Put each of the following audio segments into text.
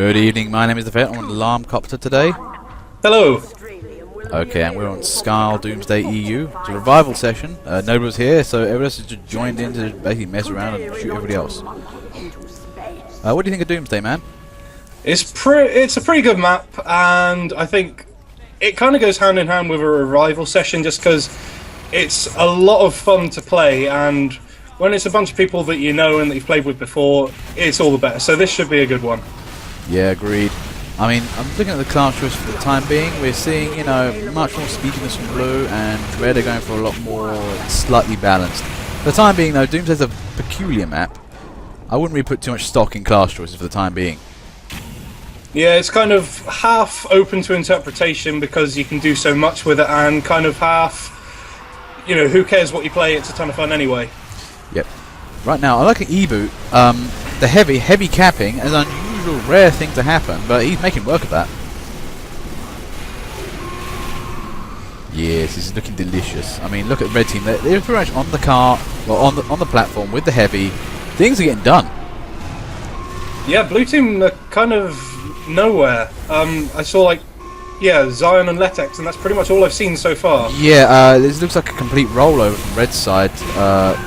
Good evening, my name is the Vet. I'm on Alarmcopter today. Hello. Okay, and we're on Skull Doomsday EU. It's a revival session. Nobody was here, so everyone else has just joined in to basically mess around and shoot everybody else. What do you think of Doomsday, man? It's a pretty good map, and I think it kind of goes hand in hand with a revival session just because it's a lot of fun to play, and when it's a bunch of people that you know and that you've played with before, it's all the better. So this should be a good one. Yeah, agreed. I mean, I'm looking at the class choice for the time being. We're seeing, you know, much more speediness from blue, and red are going for a lot more slightly balanced. For the time being, though, Doomsday's a peculiar map. I wouldn't really put too much stock in class choices for the time being. Yeah, it's kind of half open to interpretation because you can do so much with it, and kind of half, you know, who cares what you play, it's a ton of fun anyway. Yep. Right now, I like an E-boot. The heavy capping is an unusual, rare thing to happen, but he's making work of that. Yes, this is looking delicious. I mean, look at the red team. They're pretty much on the car, well, on the platform with the heavy. Things are getting done. Yeah, blue team are kind of nowhere. I saw like, yeah, Zion and Letex, and that's pretty much all I've seen so far. Yeah, this looks like a complete rollover from red side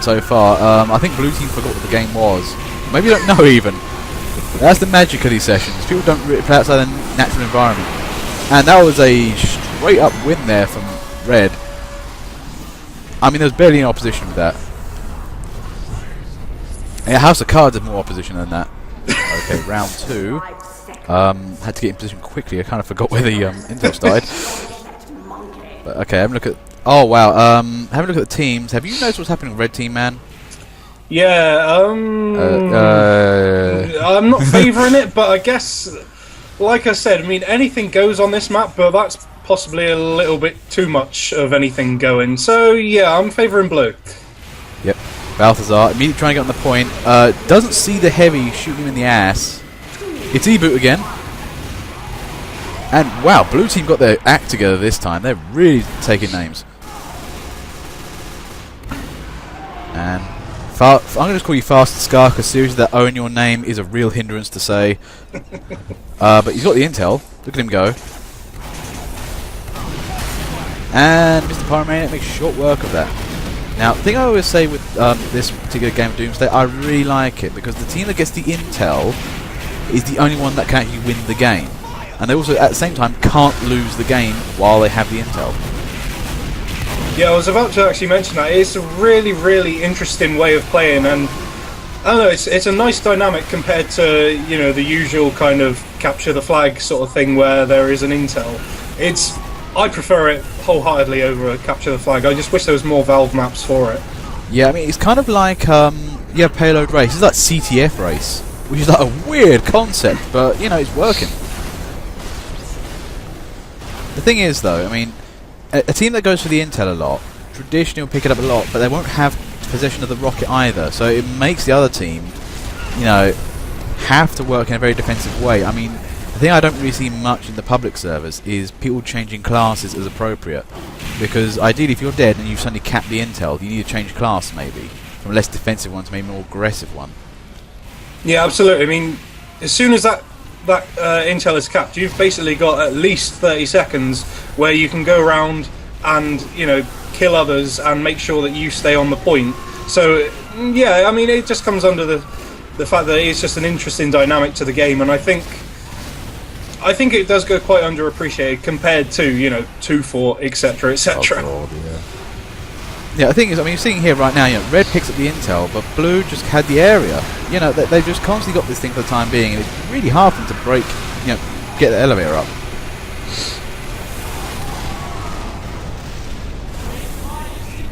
so far. I think blue team forgot what the game was. Maybe you don't know even. That's the magic of these sessions. People don't really play outside their natural environment. And that was a straight up win there from red. I mean, there was barely any opposition with that. Yeah, House of Cards had more opposition than that. Okay, round 2. Had to get in position quickly. I kind of forgot where the intel started. But okay, have a look at. Oh wow. Have a look at the teams. Have you noticed what's happening with red team, man? Yeah. I'm not favouring it, but I guess, like I said, I mean anything goes on this map, but that's possibly a little bit too much of anything going. So yeah, I'm favouring blue. Yep. Balthazar immediately trying to get on the point. Doesn't see the heavy shooting him in the ass. It's E-boot again. And wow, blue team got their act together this time. They're really taking names. And I'm going to just call you Fast Scar because series that own your name is a real hindrance to say. But he's got the intel. Look at him go. And Mr. Pyromaniac makes short work of that. Now, the thing I always say with this particular game of Doomsday, I really like it because the team that gets the intel is the only one that can actually win the game. And they also, at the same time, can't lose the game while they have the intel. Yeah, I was about to actually mention that. It's a really, really interesting way of playing, and I don't know, it's a nice dynamic compared to, you know, the usual kind of capture the flag sort of thing where there is an intel. I prefer it wholeheartedly over capture the flag. I just wish there was more Valve maps for it. Yeah, I mean, it's kind of like, yeah, payload race. It's like CTF race, which is like a weird concept, but, you know, it's working. The thing is, though, I mean, a team that goes for the intel a lot, traditionally will pick it up a lot, but they won't have possession of the rocket either, so it makes the other team, you know, have to work in a very defensive way. I mean, the thing I don't really see much in the public servers is people changing classes as appropriate, because ideally if you're dead and you suddenly cap the intel, you need to change class maybe, from a less defensive one to maybe a more aggressive one. Yeah, absolutely. I mean, as soon as that intel is capped, you've basically got at least 30 seconds where you can go around and, you know, kill others and make sure that you stay on the point. So yeah, I mean, it just comes under the fact that it's just an interesting dynamic to the game, and I think it does go quite underappreciated compared to, you know, 2-4, etc, etc. Oh God, yeah. Yeah, the thing is, I mean, you're seeing here right now, you know, red picks up the intel, but blue just had the area. You know, they've just constantly got this thing for the time being, and it's really hard for them to break, you know, get the elevator up.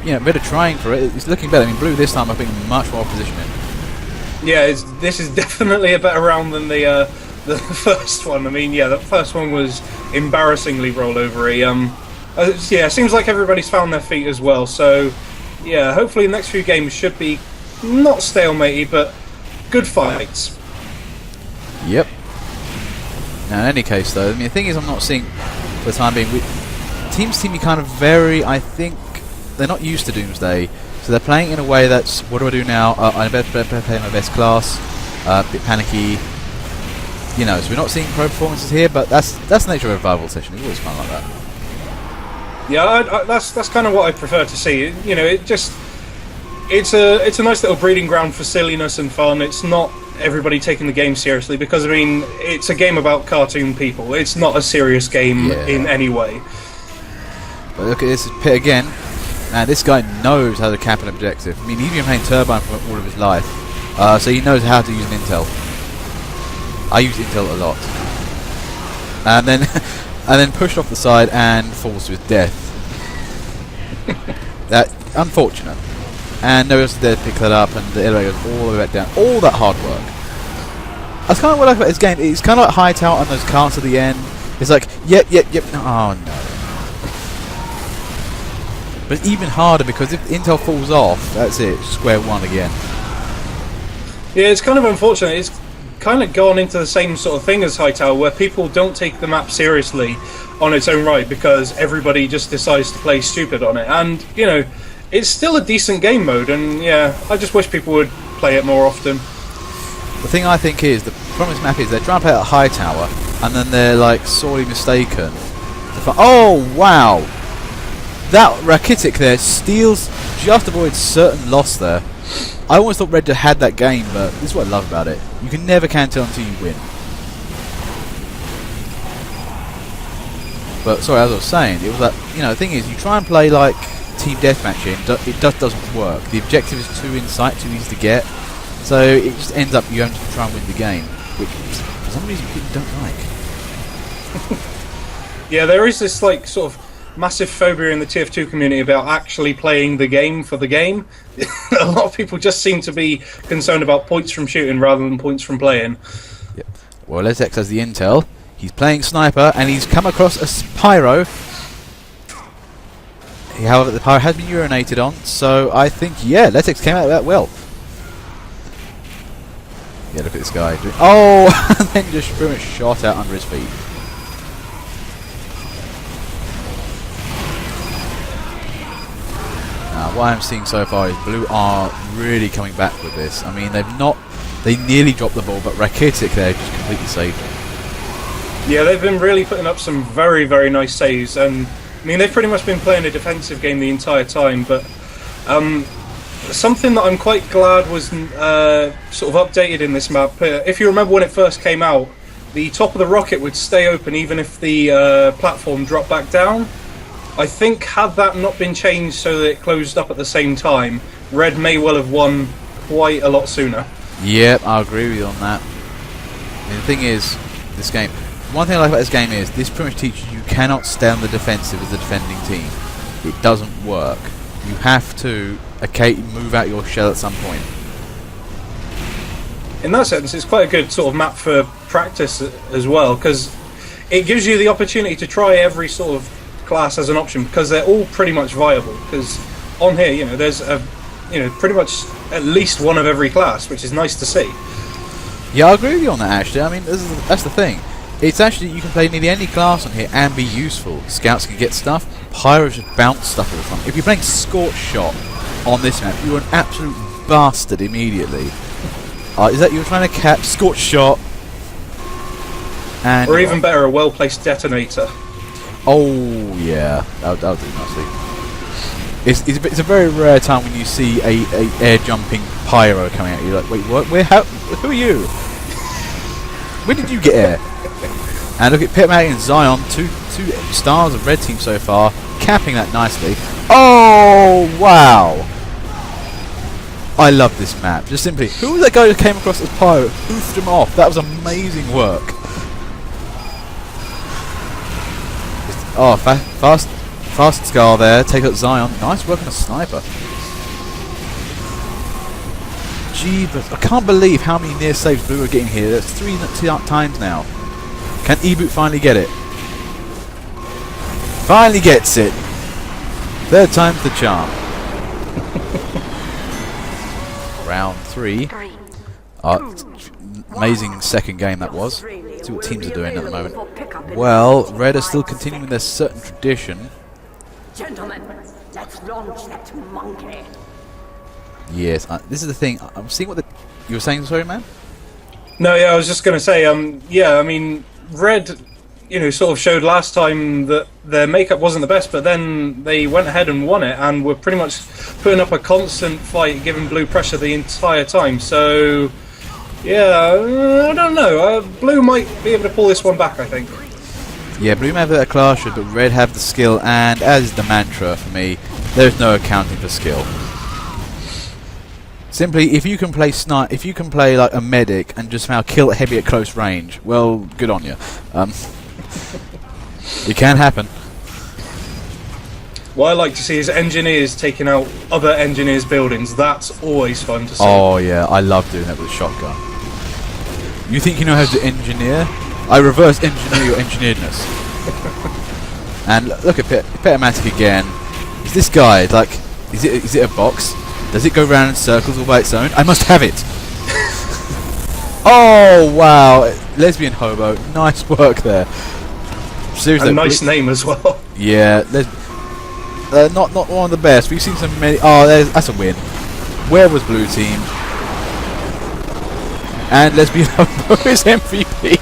You know, red are trying for it. It's looking better. I mean, blue this time I think much more opposition in. Yeah, this is definitely a better round than the first one. I mean, yeah, the first one was embarrassingly rollovery. Yeah, it seems like everybody's found their feet as well, so yeah, hopefully the next few games should be not stalematey, but good fights. Yep. Now, in any case, though, I mean, the thing is, I'm not seeing, for the time being, teams seem to be kind of very, I think, they're not used to Doomsday, so they're playing in a way that's, what do I do now? I better play my best class, a bit panicky. You know, so we're not seeing pro performances here, but that's the nature of a revival session. It's always fun like that. Yeah, that's kind of what I prefer to see. You know, it's a nice little breeding ground for silliness and fun. It's not everybody taking the game seriously, because I mean, it's a game about cartoon people. It's not a serious game in any way. But look at this pit again. Now this guy knows how to cap an objective. I mean, he's been playing Turbine for all of his life, so he knows how to use an intel. I use intel a lot, and then pushed off the side and falls to his death. That unfortunate. And nobody else is there to pick that up, and the elevator goes all the way back down. All that hard work. That's kind of what I like about this game. It's kind of like Hightower on those carts at the end. It's like, yep. Oh no. But it's even harder because if intel falls off, that's it. Square one again. Yeah, it's kind of unfortunate. It's kind of gone into the same sort of thing as Hightower, where people don't take the map seriously on its own right because everybody just decides to play stupid on it. And, you know, it's still a decent game mode, and yeah, I just wish people would play it more often. The thing I think is, the problem with this map is they're trying to play at Hightower, and then they're like sorely mistaken. Oh wow! That Rakitic there steals, just avoids certain loss there. I always thought Red Dead had that game, but this is what I love about it. You can never tell until you win. But sorry, as I was saying, it was like, you know, the thing is, you try and play like team deathmatch in, it just doesn't work. The objective is too in sight, too easy to get, so it just ends up you having to try and win the game, which for some reason people don't like. Yeah, there is this like sort of massive phobia in the TF2 community about actually playing the game for the game. A lot of people just seem to be concerned about points from shooting rather than points from playing. Yep. Well, Letex has the intel. He's playing sniper, and he's come across a pyro. However, the pyro has been urinated on, so I think, yeah, Letex came out of that well. Yeah, look at this guy. Oh! And then just pretty much shot out under his feet. Now, what I'm seeing so far is Blue are really coming back with this. I mean, they nearly dropped the ball, but Rakitic there just completely saved it. Yeah, they've been really putting up some very, very nice saves, and I mean, they've pretty much been playing a defensive game the entire time, but something that I'm quite glad was sort of updated in this map. If you remember when it first came out, the top of the rocket would stay open even if the platform dropped back down. I think had that not been changed so that it closed up at the same time, Red may well have won quite a lot sooner. Yep, I agree with you on that. I mean, the thing is, this game... One thing I like about this game is, this pretty much teaches you cannot stay on the defensive as the defending team. It doesn't work. You have to move out your shell at some point. In that sense, it's quite a good sort of map for practice as well, because it gives you the opportunity to try every sort of class as an option, because they're all pretty much viable. Because on here, you know, there's pretty much at least one of every class, which is nice to see. Yeah, I agree with you on that, actually. I mean, that's the thing. It's actually, you can play nearly any class on here and be useful. Scouts can get stuff, Pyros just bounce stuff all the time. If you're playing Scorch Shot on this map, you're an absolute bastard immediately. Is that you're trying to catch Scorch Shot? And or even better, a well-placed detonator. Oh, yeah. That'll do nicely. It's a very rare time when you see a air-jumping Pyro coming at you. Like, wait, what? Who are you? When did you get here? And look at Pitmatic and Zion, two stars of red team so far, capping that nicely. Oh, wow! I love this map. Just simply, who was that guy who came across as Pyro? Hoofed him off. That was amazing work. Oh, fast Scar there. Take out Zion. Nice work on a sniper. Gee, but I can't believe how many near saves Blue are getting here. That's 3 times now. Can E-Boot finally get it? Finally gets it. Third time's the charm. Round 3. Amazing second game that was. See what teams are doing at the moment. Well, Red are still continuing their certain tradition. Gentlemen, let's launch that monkey. Yes, this is the thing. I'm seeing what you were saying. Sorry, man. No, yeah, I was just going to say, yeah, I mean, Red, sort of showed last time that their makeup wasn't the best, but then they went ahead and won it, and were pretty much putting up a constant fight, giving Blue pressure the entire time. So, yeah, I don't know. Blue might be able to pull this one back, I think. Yeah, Blue may have that class, but Red have the skill, and as is the mantra for me, there's no accounting for skill. Simply, if you can play like a medic and just somehow kill heavy at close range, well, good on you. It can happen. What I like to see is engineers taking out other engineers' buildings. That's always fun to see. Oh yeah, I love doing that with a shotgun. You think you know how to engineer? I reverse engineer your engineeredness. And look at Petamatic again. Is this guy like? Is it a box? Does it go round in circles all by its own? I must have it! Oh, wow. Lesbian hobo. Nice work there. Seriously. A nice name as well. Yeah. Not one of the best. We've seen some many... Oh, that's a win. Where was Blue Team? And Lesbian hobo is MVP.